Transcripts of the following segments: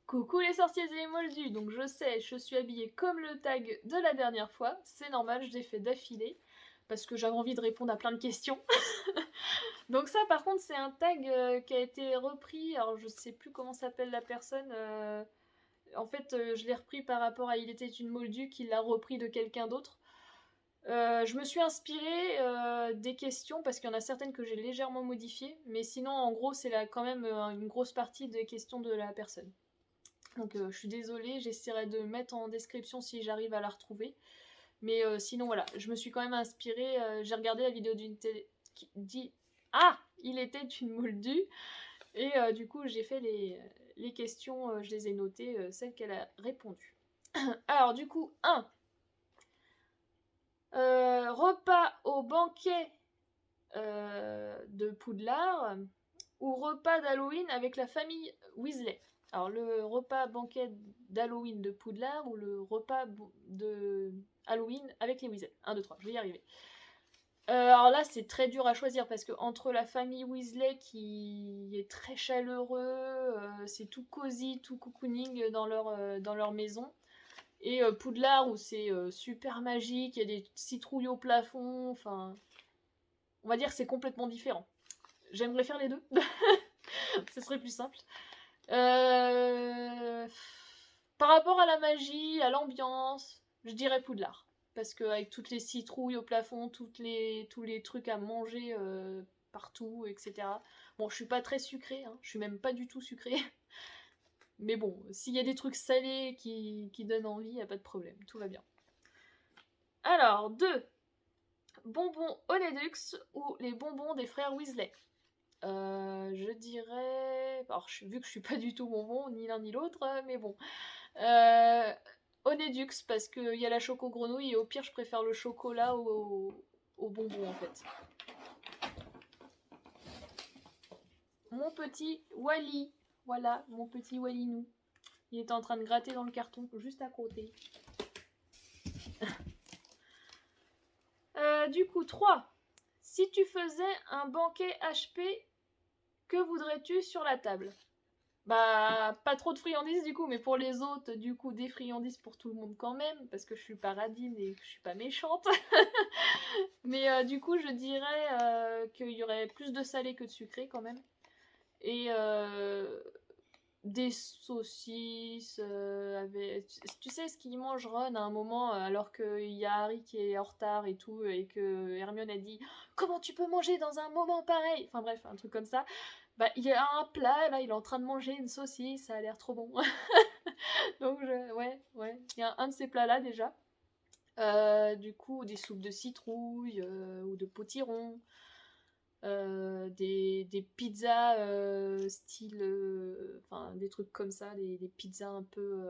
Coucou les sorciers et les moldus, donc je sais, je suis habillée comme le tag de la dernière fois, c'est normal, je l'ai fait d'affilée, parce que j'avais envie de répondre à plein de questions. Donc ça par contre c'est un tag qui a été repris, alors je sais plus comment s'appelle la personne, en fait je l'ai repris par rapport à Il était une moldue qui l'a repris de quelqu'un d'autre. Je me suis inspirée des questions parce qu'il y en a certaines que j'ai légèrement modifiées, mais sinon en gros c'est quand même une grosse partie des questions de la personne. Donc je suis désolée, j'essaierai de mettre en description si j'arrive à la retrouver. Mais sinon voilà, je me suis quand même inspirée, j'ai regardé la vidéo d'une télé qui dit Ah, il était une moldue. Et du coup j'ai fait les questions, je les ai notées, celles qu'elle a répondu. Alors du coup, 1. Repas au banquet de Poudlard ou repas d'Halloween avec la famille Weasley. Alors le repas banquet d'Halloween de Poudlard ou le repas de Halloween avec les Weasley. 1, 2, 3, je vais y arriver. Alors là, c'est très dur à choisir parce que entre la famille Weasley qui est très chaleureux, c'est tout cosy, tout cocooning dans leur maison, et Poudlard où c'est super magique, il y a des citrouilles au plafond, enfin, on va dire que c'est complètement différent. J'aimerais faire les deux. Ce serait plus simple. Par rapport à la magie, à l'ambiance, je dirais Poudlard. Parce qu'avec toutes les citrouilles au plafond, tous les trucs à manger partout, etc. Bon, je suis pas très sucrée, hein. Je suis même pas du tout sucrée. Mais bon, s'il y a des trucs salés qui donnent envie, y a pas de problème, tout va bien. Alors, 2. Bonbons Honedux ou les bonbons des frères Weasley. Je dirais. Alors, vu que je suis pas du tout bonbon, ni l'un ni l'autre, mais bon. Honedux, parce qu'il y a la choco grenouille, et au pire, je préfère le chocolat au bonbon en fait. Mon petit Wally. Voilà, mon petit Wallinou. Il est en train de gratter dans le carton, juste à côté. Du coup, 3. Si tu faisais un banquet HP, que voudrais-tu sur la table? Bah, pas trop de friandises du coup, mais pour les autres, du coup, des friandises pour tout le monde quand même, parce que je suis paradine et que je suis pas méchante. Mais du coup, je dirais qu'il y aurait plus de salé que de sucré quand même. Et des saucisses avec... Tu sais ce qu'il mange Ron à un moment alors qu'il y a Harry qui est en retard et tout, et que Hermione a dit comment tu peux manger dans un moment pareil, enfin bref, un truc comme ça. Bah il y a un plat, là il est en train de manger une saucisse, ça a l'air trop bon. Donc ouais, il y a un de ces plats là déjà. Du coup des soupes de citrouille ou de potiron. Des pizzas style, enfin des trucs comme ça, des pizzas un peu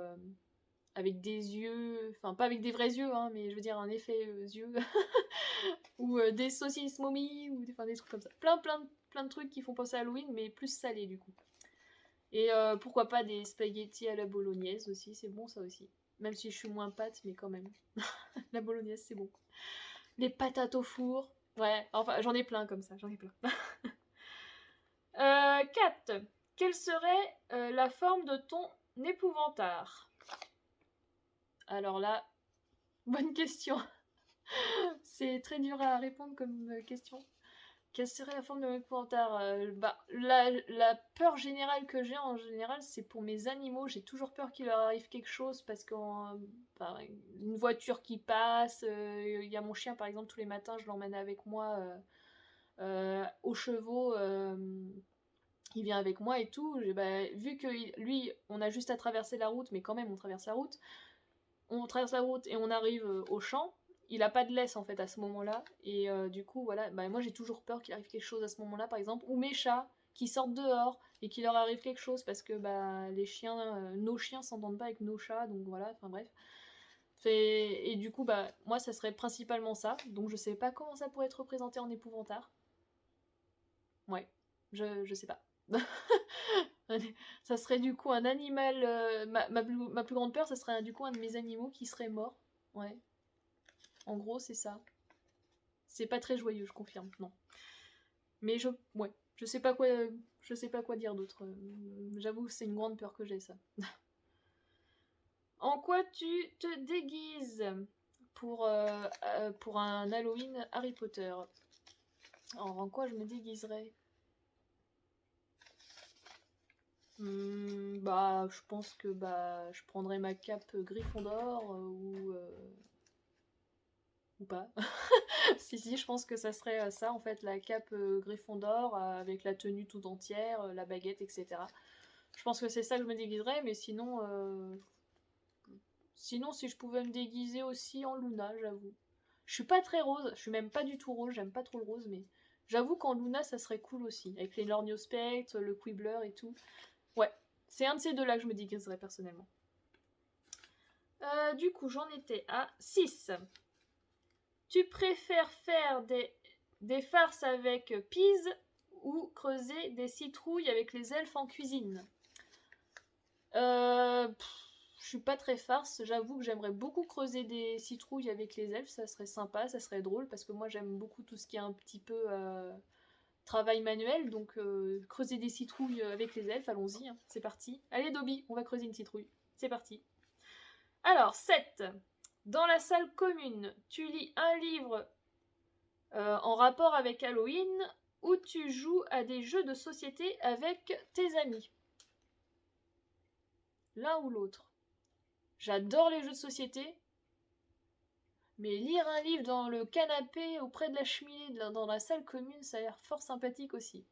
avec des yeux, enfin pas avec des vrais yeux, hein, mais je veux dire un effet yeux, ou des saucisses momies, ou des trucs comme ça. Plein de trucs qui font penser à Halloween, mais plus salés du coup. Et pourquoi pas des spaghettis à la bolognaise aussi, c'est bon ça aussi. Même si je suis moins pâte, mais quand même. La bolognaise c'est bon. Les patates au four, ouais, enfin j'en ai plein comme ça, j'en ai plein. 4. Quelle serait la forme de ton épouvantard? Alors là, bonne question. C'est très dur à répondre comme question. Quelle serait la forme de mon épouvantard? Bah, la peur générale que j'ai en général, c'est pour mes animaux. J'ai toujours peur qu'il leur arrive quelque chose parce qu'une voiture qui passe, il y a mon chien par exemple, tous les matins, je l'emmène avec moi aux chevaux. Il vient avec moi et tout. Vu que lui, on a juste à traverser la route, mais quand même, on traverse la route. On traverse la route et on arrive au champ. Il a pas de laisse en fait à ce moment-là. Et du coup, voilà, moi j'ai toujours peur qu'il arrive quelque chose à ce moment-là, par exemple. Ou mes chats qui sortent dehors et qu'il leur arrive quelque chose parce que les chiens, nos chiens s'entendent pas avec nos chats, donc voilà, enfin bref. Et du coup, moi ça serait principalement ça. Donc je sais pas comment ça pourrait être représenté en épouvantard. Ouais, je sais pas. Ça serait du coup un animal. Ma plus grande peur, ça serait du coup un de mes animaux qui serait mort. Ouais. En gros, c'est ça. C'est pas très joyeux, je confirme. Non. Mais ouais. Je sais pas quoi dire d'autre. J'avoue que c'est une grande peur que j'ai, ça. En quoi tu te déguises pour un Halloween Harry Potter? Alors, en quoi je me déguiserais? Bah, je pense que je prendrais ma cape Gryffondor ou pas. Si, je pense que ça serait ça en fait, la cape Gryffondor avec la tenue tout entière, la baguette, etc. Je pense que c'est ça que je me déguiserais, mais sinon si je pouvais me déguiser aussi en Luna, j'avoue. Je suis pas très rose, je suis même pas du tout rose, j'aime pas trop le rose, mais j'avoue qu'en Luna ça serait cool aussi, avec les Lorgnospectres, le Quibbler et tout. Ouais, c'est un de ces deux-là que je me déguiserais personnellement. Du coup, j'en étais à 6. Tu préfères faire des farces avec Pise ou creuser des citrouilles avec les elfes en cuisine? Je suis pas très farce, j'avoue que j'aimerais beaucoup creuser des citrouilles avec les elfes, ça serait sympa, ça serait drôle, parce que moi j'aime beaucoup tout ce qui est un petit peu travail manuel, donc creuser des citrouilles avec les elfes, allons-y, hein, c'est parti. Allez Dobby, on va creuser une citrouille, c'est parti. Alors, 7. Dans la salle commune, tu lis un livre en rapport avec Halloween ou tu joues à des jeux de société avec tes amis. L'un ou l'autre. J'adore les jeux de société, mais lire un livre dans le canapé auprès de la cheminée dans la salle commune, ça a l'air fort sympathique aussi.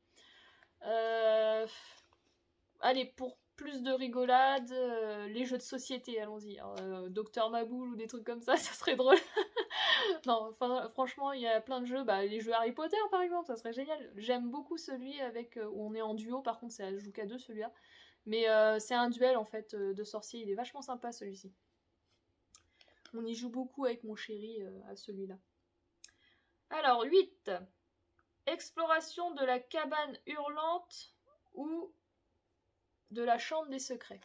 Allez, pour plus de rigolade, les jeux de société, allons-y. Docteur Maboul ou des trucs comme ça serait drôle. Non, franchement, il y a plein de jeux. Les jeux Harry Potter, par exemple, ça serait génial. J'aime beaucoup celui où on est en duo. Par contre, ça joue qu'à deux, celui-là. Mais c'est un duel, en fait, de sorciers. Il est vachement sympa, celui-ci. On y joue beaucoup avec mon chéri à celui-là. Alors, 8. Exploration de la cabane hurlante ou de la chambre des secrets.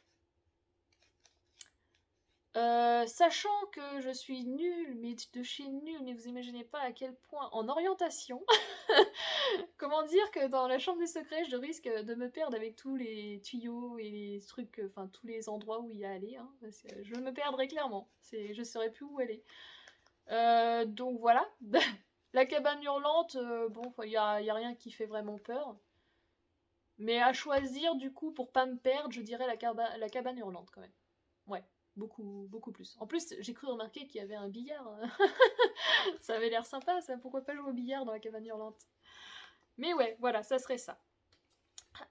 Sachant que je suis nulle, mais de chez nulle, mais vous imaginez pas à quel point en orientation, comment dire que dans la chambre des secrets, je risque de me perdre avec tous les tuyaux et les trucs, enfin tous les endroits où il y a à aller, hein, parce que je me perdrai clairement, je saurais plus où aller. Donc voilà, la cabane hurlante, bon, il y a rien qui fait vraiment peur. Mais à choisir, du coup, pour pas me perdre, je dirais la cabane hurlante quand même. Ouais, beaucoup, beaucoup plus. En plus, j'ai cru remarquer qu'il y avait un billard. Ça avait l'air sympa, ça. Pourquoi pas jouer au billard dans la cabane hurlante? Mais ouais, voilà, ça serait ça.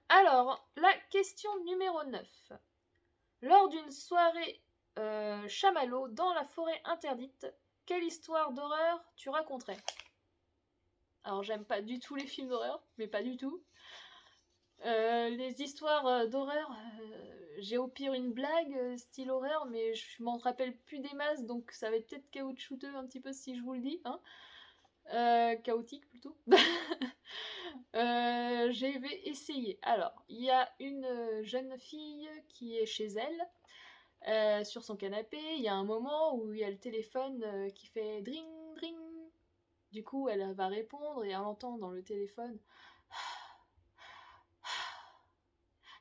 Alors, la question numéro 9. Lors d'une soirée chamallow dans la forêt interdite, quelle histoire d'horreur tu raconterais? Alors, j'aime pas du tout les films d'horreur, mais pas du tout. Les histoires d'horreur, j'ai au pire une blague style horreur, mais je m'en rappelle plus des masses, donc ça va être peut-être caoutchouteux un petit peu si je vous le dis, hein. Chaotique plutôt. Je vais essayer. Alors, il y a une jeune fille qui est chez elle, sur son canapé. Il y a un moment où il y a le téléphone qui fait dring dring. Du coup, elle va répondre et elle entend dans le téléphone.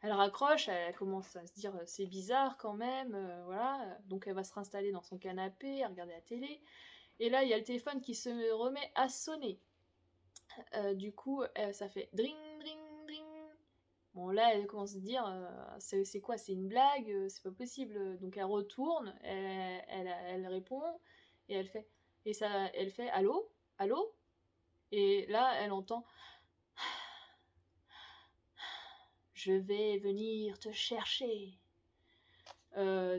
Elle raccroche, elle commence à se dire c'est bizarre quand même, voilà. Donc elle va se réinstaller dans son canapé, à regarder la télé. Et là, il y a le téléphone qui se remet à sonner. Du coup, ça fait dring, dring, dring. Bon, là, elle commence à se dire c'est quoi? C'est une blague? C'est pas possible. Donc elle retourne, elle répond et elle fait allô? Allô? Et là, elle entend je vais venir te chercher.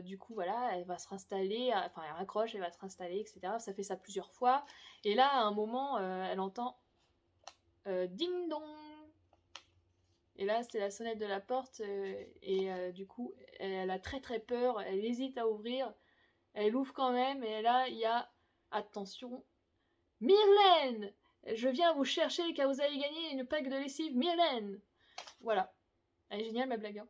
Du coup, voilà, elle va se réinstaller, enfin, elle raccroche, elle va se réinstaller, etc. Ça fait ça plusieurs fois. Et là, à un moment, elle entend ding dong. Et là, c'est la sonnette de la porte. Du coup, elle a très très peur. Elle hésite à ouvrir. Elle ouvre quand même. Et là, il y a, attention, Myrlène! Je viens vous chercher car vous avez gagné une pack de lessive Myrlène! Voilà. Elle est géniale ma blague, hein.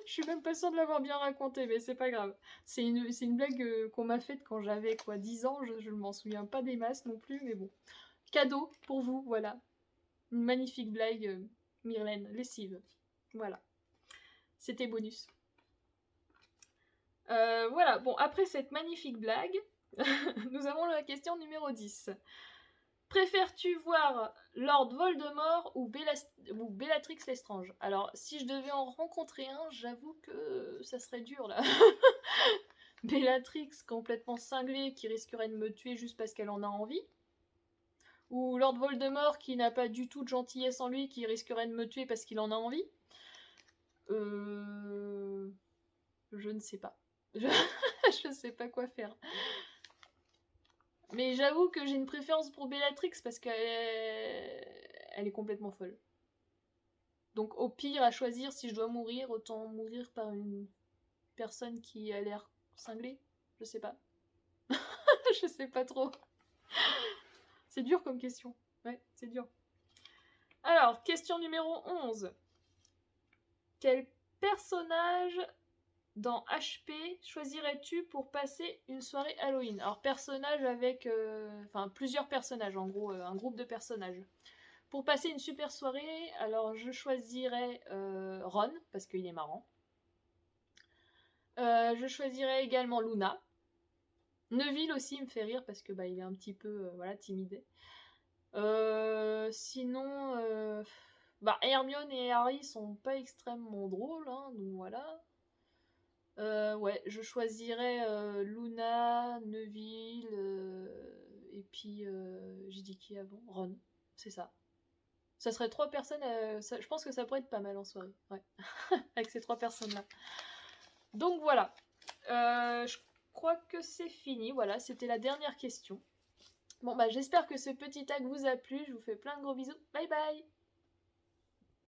Je suis même pas sûre de l'avoir bien raconté, mais c'est pas grave. C'est une blague qu'on m'a faite quand j'avais 10 ans, je ne m'en souviens pas des masses non plus, mais bon. Cadeau pour vous, voilà. Une magnifique blague, Myrlène, lessive. Voilà. C'était bonus. Voilà, bon, après cette magnifique blague, nous avons la question numéro 10. Préfères-tu voir Lord Voldemort ou Bellatrix Lestrange? Alors, si je devais en rencontrer un, j'avoue que ça serait dur, là. Bellatrix complètement cinglée qui risquerait de me tuer juste parce qu'elle en a envie. Ou Lord Voldemort qui n'a pas du tout de gentillesse en lui qui risquerait de me tuer parce qu'il en a envie. Je ne sais pas. Je ne sais pas quoi faire. Mais j'avoue que j'ai une préférence pour Bellatrix parce qu'elle est complètement folle. Donc au pire, à choisir, si je dois mourir, autant mourir par une personne qui a l'air cinglée. Je sais pas. Je sais pas trop. C'est dur comme question. Ouais, c'est dur. Alors, question numéro 11. Quel personnage dans HP choisirais-tu pour passer une soirée Halloween? Alors, personnage avec... Enfin, plusieurs personnages, en gros, un groupe de personnages. Pour passer une super soirée, alors je choisirais Ron, parce qu'il est marrant. Je choisirais également Luna. Neville aussi me fait rire, parce que il est un petit peu voilà, timidé. Sinon... Hermione et Harry sont pas extrêmement drôles, hein, donc voilà. Ouais, je choisirais Luna, Neville, et puis j'ai dit qui avant? Ron, c'est ça. Ça serait 3 personnes, je pense que ça pourrait être pas mal en soirée, ouais. Avec ces 3 personnes-là. Donc voilà, je crois que c'est fini, voilà, c'était la dernière question. Bon j'espère que ce petit tag vous a plu, je vous fais plein de gros bisous, bye bye!